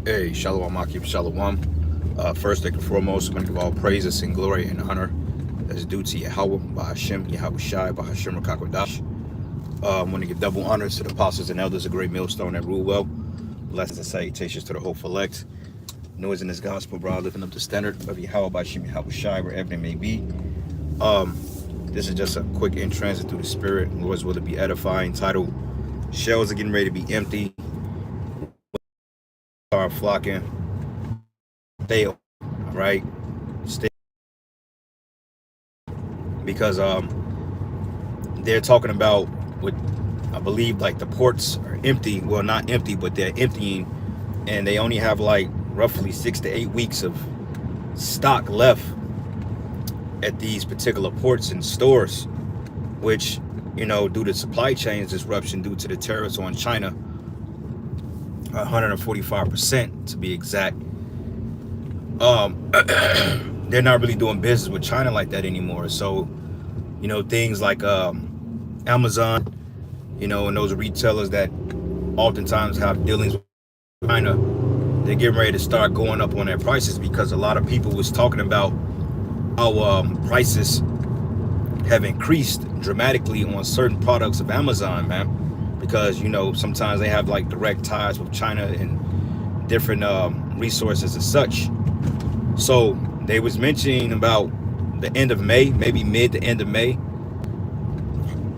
Hey, Shalom Akim Shalom. First and foremost, I'm going to give all praises and glory and honor as due to Yahweh, Bahashem, Yahweh Shai, Bahashem Rakakwadash. I want to give double honors to the apostles and elders, a great millstone that rule well. Blessings and salutations to the hopeful elect. Noise in this gospel, bro, lifting up the standard of Yahweh, Bahashem, Yahweh Shai, wherever it may be. This is just a quick in transit through the spirit. Lord's will to be edifying. Titled, Shells are getting ready to be empty. Are flocking. Stay, all right? Stay, because they're talking about what I believe like the ports are empty. Well, not empty, but they're emptying, and they only have like roughly 6 to 8 weeks of stock left at these particular ports and stores, which, you know, due to supply chains disruption due to the tariffs on China, 145% to be exact. They're not really doing business with China like that anymore. So, you know, things like Amazon, you know, and those retailers that oftentimes have dealings with China, they're getting ready to start going up on their prices, because a lot of people was talking about how prices have increased dramatically on certain products of Amazon, man, because, you know, sometimes they have like direct ties with China and different resources and such. So they was mentioning about the end of May, maybe mid to end of May,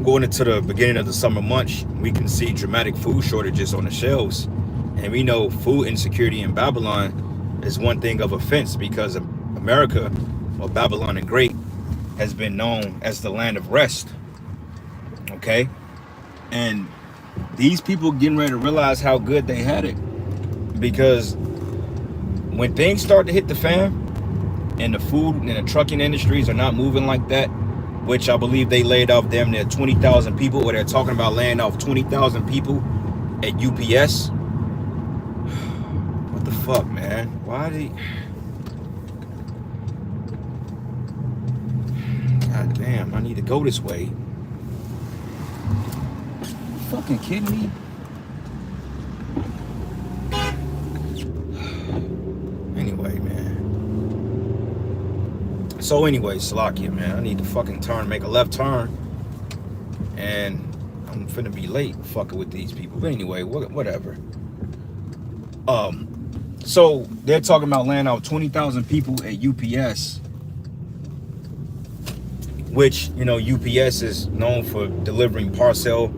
going into the beginning of the summer months, we can see dramatic food shortages on the shelves. And we know food insecurity in Babylon is one thing of offense, because America, or Babylon the Great, has been known as the land of rest. Okay? And these people getting ready to realize how good they had it, because when things start to hit the fan and the food and the trucking industries are not moving like that, which I believe they laid off damn near 20,000 people, or they're talking about laying off 20,000 people at UPS. What the fuck, man? Why did God damn, I need to go this way. You fucking kidding me? Anyway, man. So anyway, Salakia, man, I need to fucking turn, make a left turn, and I'm finna be late fucking with these people. But anyway, whatever. So they're talking about laying out 20,000 people at UPS, which, you know, UPS is known for delivering parcel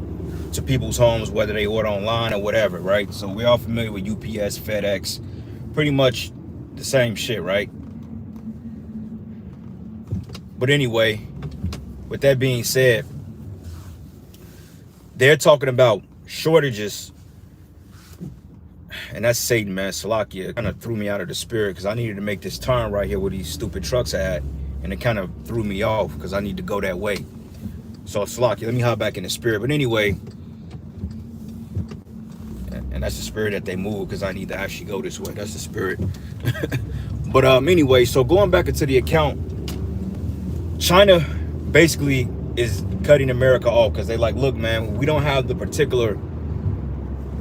to people's homes, whether they order online or whatever, right? So we're all familiar with UPS, FedEx, pretty much the same shit, right? But anyway, with that being said, they're talking about shortages, and that's Satan, man. Salakia kind of threw me out of the spirit, because I needed to make this turn right here where these stupid trucks are at, and it kind of threw me off because I need to go that way. So Salakia, let me hop back in the spirit. But anyway, and that's the spirit that they move, because I need to actually go this way. That's the spirit. But anyway, so going back into the account, China basically is cutting America off, because they like, look, man, we don't have the particular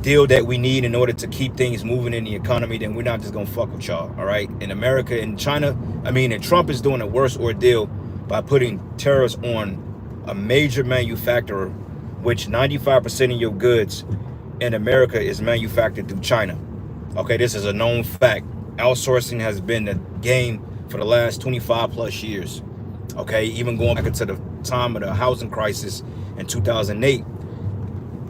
deal that we need in order to keep things moving in the economy, then we're not just gonna fuck with y'all, all right? In America and China, I mean, and Trump is doing a worse ordeal by putting tariffs on a major manufacturer, which 95% of your goods in America is manufactured through China. Okay, this is a known fact. Outsourcing has been the game for the last 25 plus years. Okay, even going back into the time of the housing crisis in 2008,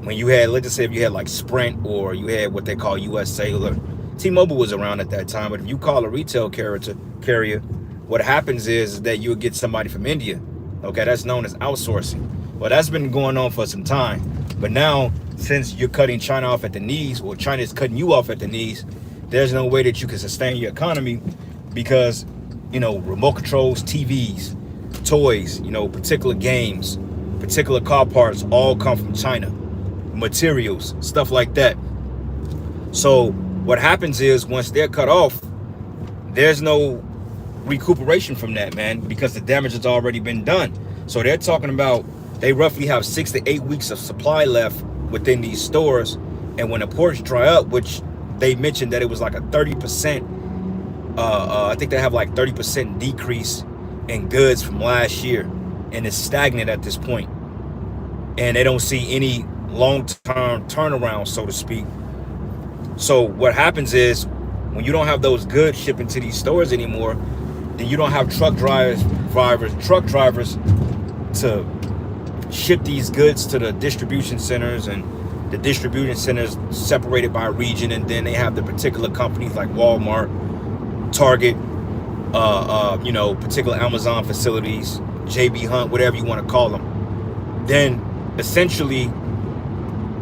when you had, let's just say if you had like Sprint, or you had what they call US Cellular. T-Mobile was around at that time, but if you call a retail carrier, what happens is that you'll get somebody from India. Okay, that's known as outsourcing. Well, that's been going on for some time, but now, since you're cutting China off at the knees, or China is cutting you off at the knees, there's no way that you can sustain your economy, because, you know, remote controls, TVs, toys, you know, particular games, particular car parts all come from China. Materials, stuff like that. So what happens is, once they're cut off, there's no recuperation from that, man, because the damage has already been done. So they're talking about they roughly have 6 to 8 weeks of supply left within these stores, and when the ports dry up, which they mentioned that it was like a 30%, I think they have like 30% decrease in goods from last year, and it's stagnant at this point. And they don't see any long-term turnaround, so to speak. So what happens is, when you don't have those goods shipping to these stores anymore, then you don't have truck drivers to ship these goods to the distribution centers, and the distribution centers separated by region, and then they have the particular companies like Walmart, Target, you know, particular Amazon facilities, JB Hunt, whatever you want to call them. Then essentially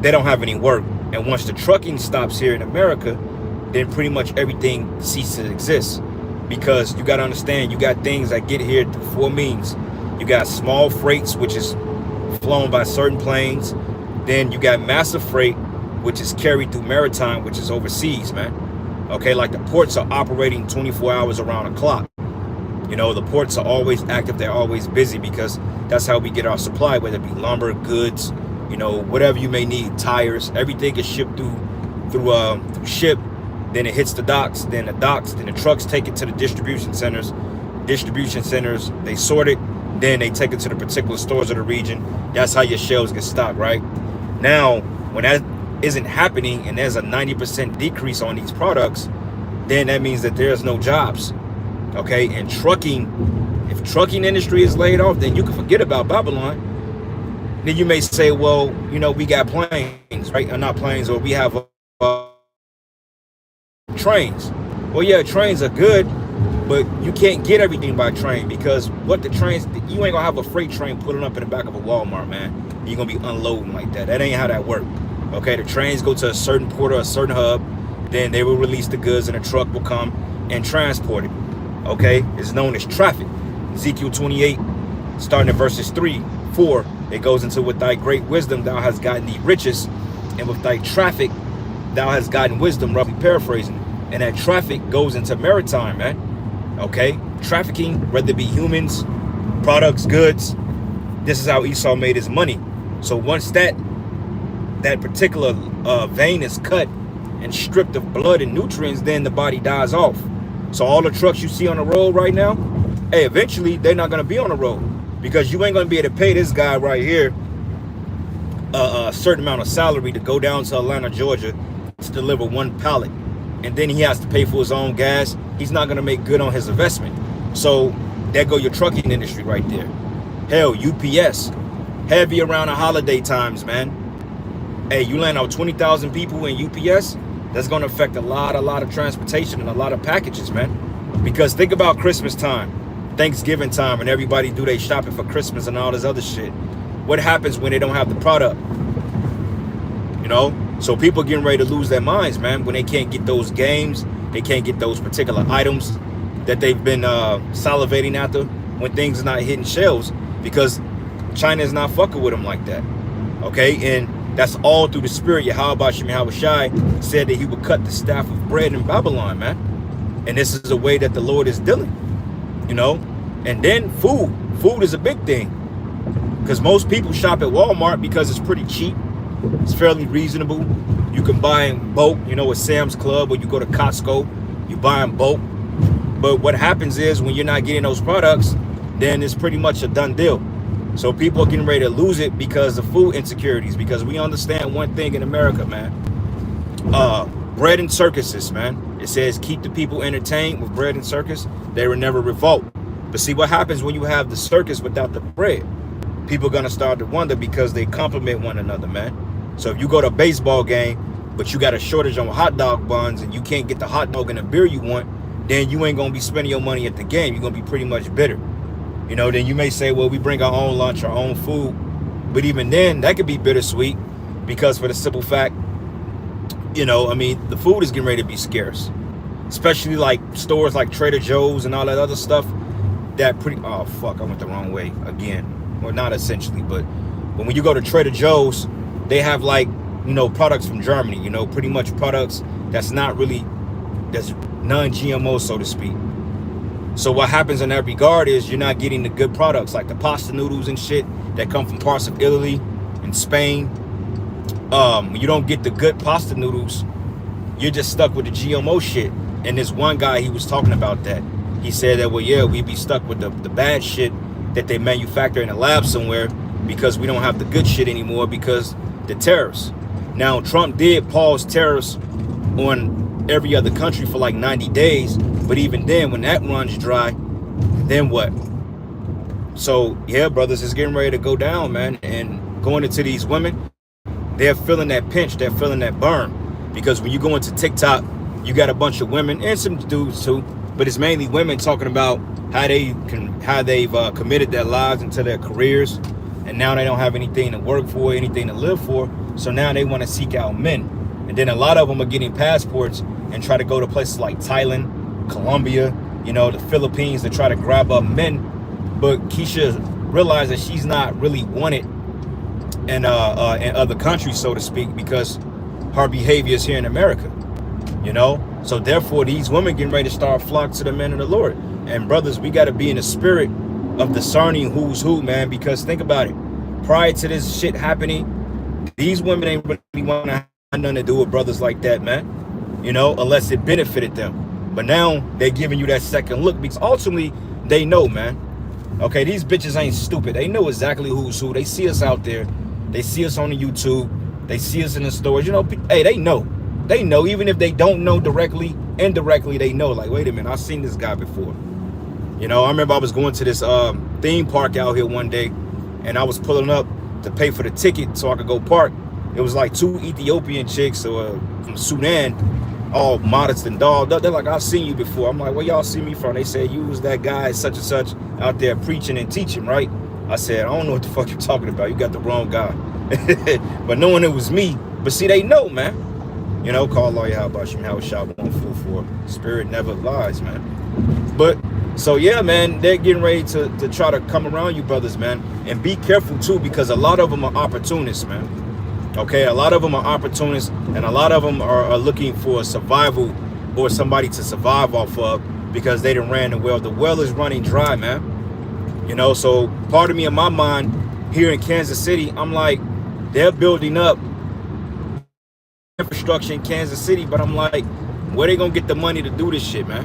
they don't have any work, and once the trucking stops here in America, then pretty much everything ceases to exist. Because you got to understand, you got things that get here through four means. You got small freights, which is flown by certain planes. Then you got massive freight, which is carried through maritime, which is overseas, man. Okay, like the ports are operating 24 hours around the clock. You know, the ports are always active, they're always busy, because that's how we get our supply, whether it be lumber, goods, you know, whatever you may need, tires, everything is shipped through ship. Then it hits the docks, then the trucks take it to the distribution centers. Distribution centers, they sort it, then they take it to the particular stores of the region. That's how your shelves get stocked, right? Now, when that isn't happening and there's a 90% decrease on these products, then that means that there's no jobs. Okay, and trucking, if trucking industry is laid off, then you can forget about Babylon. Then you may say, well, you know, we got planes, right? Or not planes, or we have trains. Well, yeah, trains are good, but you can't get everything by train, because what the trains, you ain't gonna have a freight train pulling up in the back of a Walmart, man. You're gonna be unloading like that. That ain't how that works. Okay, the trains go to a certain port or a certain hub, then they will release the goods and a truck will come and transport it. Okay, it's known as traffic. Ezekiel 28, starting at verses 3, 4, it goes into, with thy great wisdom thou hast gotten thee riches, and with thy traffic thou hast gotten wisdom, roughly paraphrasing. And that traffic goes into maritime, man. Okay, trafficking, whether it be humans, products, goods, this is how Esau made his money. So once that particular vein is cut and stripped of blood and nutrients, then the body dies off. So all the trucks you see on the road right now, hey, eventually they're not going to be on the road, because you ain't going to be able to pay this guy right here a certain amount of salary to go down to Atlanta, Georgia to deliver one pallet, and then he has to pay for his own gas. He's not going to make good on his investment. So there go your trucking industry right there. Hell, UPS, heavy around the holiday times, man. Hey, you land out 20,000 people in UPS, that's going to affect a lot of transportation and a lot of packages, man. Because think about Christmas time, Thanksgiving time, and everybody do they shopping for Christmas and all this other shit. What happens when they don't have the product? You know? So people getting ready to lose their minds, man, when they can't get those games, they can't get those particular items that they've been salivating after, when things are not hitting shelves, because China is not fucking with them like that. Okay? And that's all through the spirit. Yahweh Shai said that he would cut the staff of bread in Babylon, man. And this is the way that the Lord is dealing, you know? And then food. Food is a big thing, because most people shop at Walmart because it's pretty cheap. It's fairly reasonable. You can buy in bulk, you know, at Sam's Club, or you go to Costco, you buy in bulk. But what happens is, when you're not getting those products, then it's pretty much a done deal. So people are getting ready to lose it because of food insecurities, because we understand one thing in America, man. Bread and circuses, man. It says keep the people entertained with bread and circus. They will never revolt. But see what happens when you have the circus without the bread? People are going to start to wonder, because they complement one another, man. So if you go to a baseball game, but you got a shortage on hot dog buns, and you can't get the hot dog and the beer you want, then you ain't going to be spending your money at the game. You're going to be pretty much bitter. You know, then you may say, well, we bring our own lunch, our own food. But even then, that could be bittersweet, because for the simple fact, you know, I mean, the food is getting ready to be scarce. Especially like stores like Trader Joe's and all that other stuff. Oh, fuck, I went the wrong way again. Well, not essentially, but when you go to Trader Joe's, they have, like, you know, products from Germany, you know, pretty much products that's non-GMO, so to speak. So what happens in that regard is you're not getting the good products, like the pasta noodles and shit that come from parts of Italy and Spain. When you don't get the good pasta noodles, you're just stuck with the GMO shit. And this one guy, he was talking about that. He said that, well, yeah, we be stuck with the bad shit that they manufacture in a lab somewhere because we don't have the good shit anymore because the tariffs. Now, Trump did pause tariffs on every other country for like 90 days. But even then, when that runs dry, then what? So, yeah, brothers, it's getting ready to go down, man. And going into these women, they're feeling that pinch. They're feeling that burn. Because when you go into TikTok, you got a bunch of women and some dudes too, but it's mainly women talking about how they've committed their lives into their careers, and now they don't have anything to work for, anything to live for. So now they want to seek out men, and then a lot of them are getting passports and try to go to places like Thailand, Colombia, you know, the Philippines to try to grab up men. But Keisha realized that she's not really wanted in other countries, so to speak, because her behavior is here in America. You know, so therefore these women getting ready to start flock to the men of the Lord. And brothers, we got to be in the spirit of discerning who's who, man, because think about it. Prior to this shit happening, these women ain't really want to have nothing to do with brothers like that, man, you know, unless it benefited them. But now they're giving you that second look because ultimately they know, man. Okay, these bitches ain't stupid. They know exactly who's who. They see us out there. They see us on the YouTube. They see us in the stores. You know, hey, they know. They know, even if they don't know directly, indirectly, they know, like, wait a minute, I've seen this guy before. You know, I remember I was going to this theme park out here one day, and I was pulling up to pay for the ticket so I could go park. It was like two Ethiopian chicks from Sudan, all modest and doll. They're like, I've seen you before. I'm like, where y'all see me from? They said, you was that guy such and such out there preaching and teaching, right? I said, I don't know what the fuck you're talking about. You got the wrong guy. But knowing it was me, but see, they know, man. You know, call lawyer, how about you? How shot 144. Spirit never lies, man. But so yeah, man, they're getting ready to try to come around you brothers, man. And be careful too, because a lot of them are opportunists, man. Okay, a lot of them are opportunists, and a lot of them are looking for survival or somebody to survive off of because they done ran the well. The well is running dry, man. You know, so part of me in my mind here in Kansas City, I'm like, they're building up infrastructure in Kansas City, but I'm like, where they gonna get the money to do this shit, man?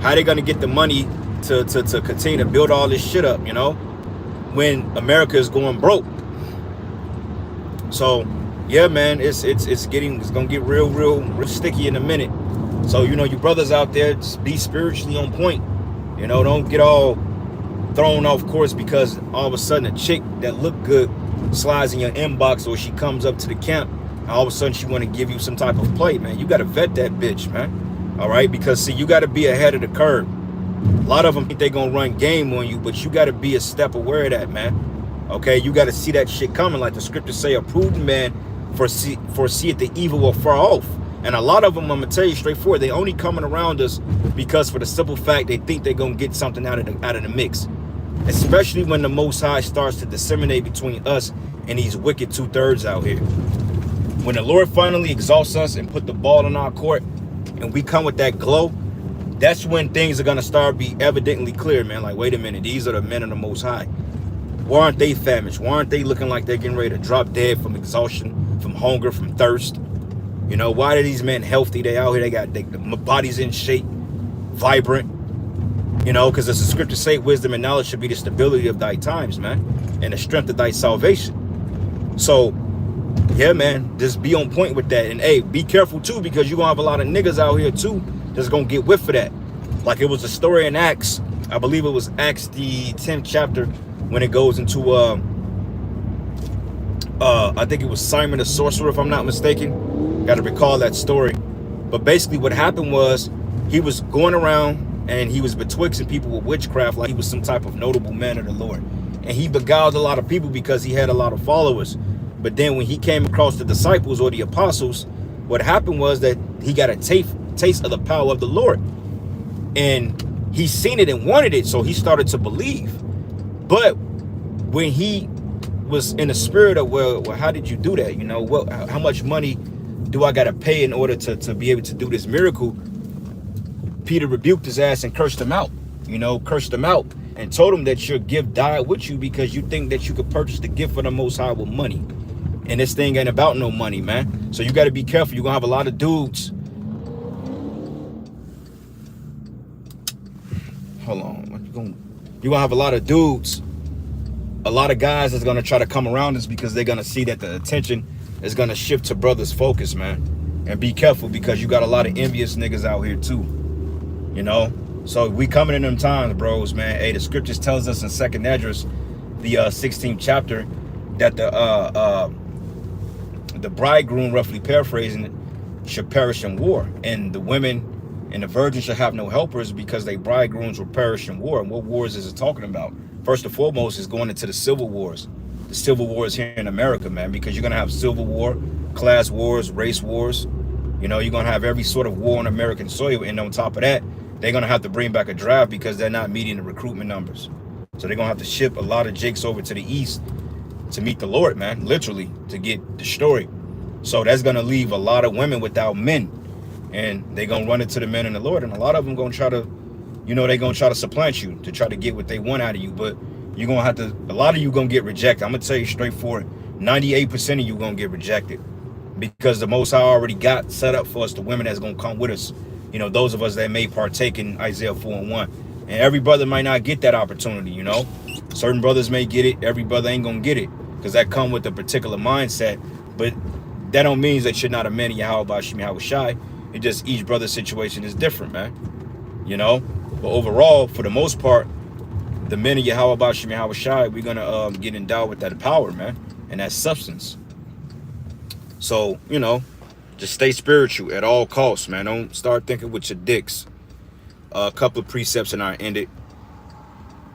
How they gonna get the money to continue to build all this shit up, you know, when America is going broke? So yeah, man, it's gonna get real sticky in a minute. So, you know, you brothers out there, just be spiritually on point. You know, don't get all thrown off course because all of a sudden a chick that look good slides in your inbox, or she comes up to the camp. All of a sudden she want to give you some type of play, man. You got to vet that bitch, man. All right, because see, you got to be ahead of the curve. A lot of them think they gonna run game on you, but you got to be a step aware of that, man. Okay, you got to see that shit coming, like the scriptures say, a prudent man foreseeth the evil afar off. And a lot of them, I'm gonna tell you straightforward, they only coming around us because for the simple fact they think they're gonna get something out of the mix. Especially when the Most High starts to disseminate between us and these wicked 2/3 out here. When the Lord finally exalts us and put the ball in our court and we come with that glow, that's when things are going to start be evidently clear, man. Like, wait a minute, these are the men of the Most High. Why aren't they famished? Why aren't they looking like they're getting ready to drop dead from exhaustion, from hunger, from thirst? You know, why are these men healthy? They out here, they got the bodies in shape, vibrant. You know, because as the scriptures say, wisdom and knowledge should be the stability of thy times, man, and the strength of thy salvation. So yeah, man, just be on point with that. And hey, be careful too, because you're gonna have a lot of niggas out here too that's gonna get whiff for that. Like it was a story in Acts, I believe it was Acts the 10th chapter, when it goes into I think it was Simon the sorcerer, if I'm not mistaken. Gotta recall that story. But basically what happened was he was going around and he was betwixt people with witchcraft, like he was some type of notable man of the Lord. And he beguiled a lot of people because he had a lot of followers. But then when he came across the disciples or the apostles, what happened was that he got a taste of the power of the Lord. And he seen it and wanted it, so he started to believe. But when he was in the spirit of, well, how did you do that? You know, well, how much money do I got to pay in order to be able to do this miracle? Peter rebuked his ass and cursed him out, you know, and told him that your gift died with you because you think that you could purchase the gift of the Most High with money. And this thing ain't about no money, man. So you got to be careful. You're going to have a lot of dudes hold on. You're gonna have a lot of dudes, a lot of guys that's gonna try to come around us because they're gonna see that the attention is gonna shift to brothers' focus, man. And be careful because you got a lot of envious niggas out here too. You know? So we coming in them times, bros, man. Hey, the scriptures tells us in 2nd Esdras, the 16th chapter, that the bridegroom, roughly paraphrasing it, should perish in war, and the women and the virgins should have no helpers because they bridegrooms will perish in war. And what wars is it talking about? First and foremost is going into the civil wars. The civil wars here in America, man, because you're gonna have civil war, class wars, race wars. You know, you're gonna have every sort of war on American soil, and on top of that, they're gonna have to bring back a draft because they're not meeting the recruitment numbers. So they're gonna have to ship a lot of jakes over to the east to meet the Lord, man, literally, to get destroyed. So that's gonna leave a lot of women without men, and they're gonna run into the men and the Lord, and a lot of them gonna try to, you know, they're gonna try to supplant you to try to get what they want out of you. But you're gonna have to, a lot of you gonna get rejected. I'm gonna tell you straightforward, 98% of you gonna get rejected because the Most High already got set up for us the women that's gonna come with us. You know, those of us that may partake in Isaiah 4:1. And every brother might not get that opportunity, you know. Certain brothers may get it, every brother ain't gonna get it, because that come with a particular mindset. But that don't mean that you're not a man of Yahweh Bashim Yahweh Shai. It just each brother's situation is different, man. You know? But overall, for the most part, the men of Yahweh Bashim Yahweh Shai, we're gonna get endowed with that power, man, and that substance. So, you know, just stay spiritual at all costs, man. Don't start thinking with your dicks. A couple of precepts and I end it.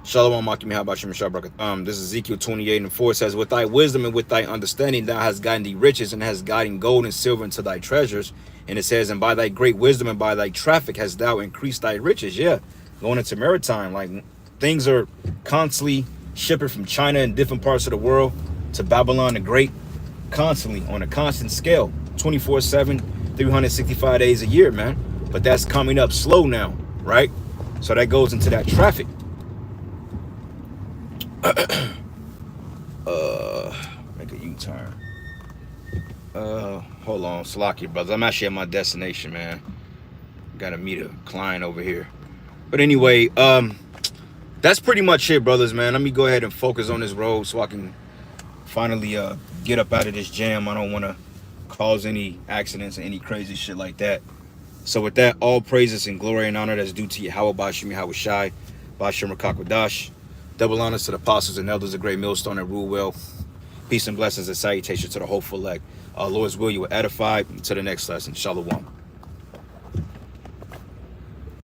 Shalom, Makim, how about you, this is Ezekiel 28:4. It says, with thy wisdom and with thy understanding, thou hast gotten thee riches and hast gotten gold and silver into thy treasures. And it says, and by thy great wisdom and by thy traffic hast thou increased thy riches. Yeah, going into maritime, like things are constantly shipping from China and different parts of the world to Babylon the Great, constantly on a constant scale, 24/7, 365 days a year, man. But that's coming up slow now, right? So that goes into that traffic. Make a U-turn. Hold on, Salakia, brothers. I'm actually at my destination, man. Gotta meet a client over here. But anyway, that's pretty much it, brothers, man. Let me go ahead and focus on this road so I can finally get up out of this jam. I don't want to cause any accidents or any crazy shit like that. So with that, all praises and glory and honor that's due to Yahweh Bashim Yahweh Shai, Bashim Rakakwadash. Double honors to the apostles and elders of Great Millstone that rule well. Peace and blessings and salutations to the hopeful elect. Lord's will, you will edify. Until the next lesson. Shalom.